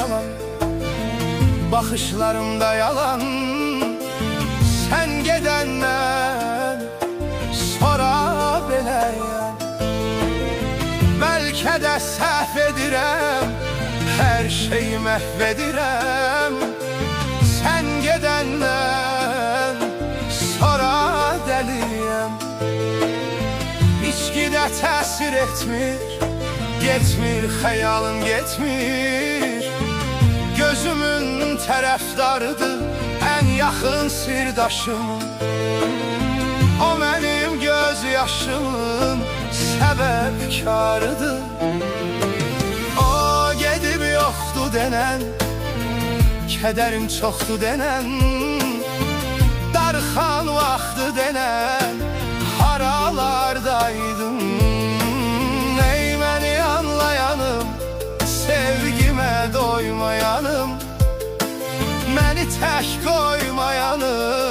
yalan, bakışlarımda yalan. Sen gedəndən sonra beləyəm. Bəlkə də səhv edirəm, hər şeyi məhv edirəm. Sen gedəndən sonra dəliyəm. İçki də təsir etmir, getmir, xəyalım getmir. Gözümün tərəfdarıdır, ən yaxın sirdaşım. O mənim göz yaşımın səbəbkarıdır. O gedib yoxdu denən, kədərim çoxdu denən, darxan vaxtı denən, haralardaydın. Ey məni anlayanım, sevgimə doymayanım, məni tək qoymayanım.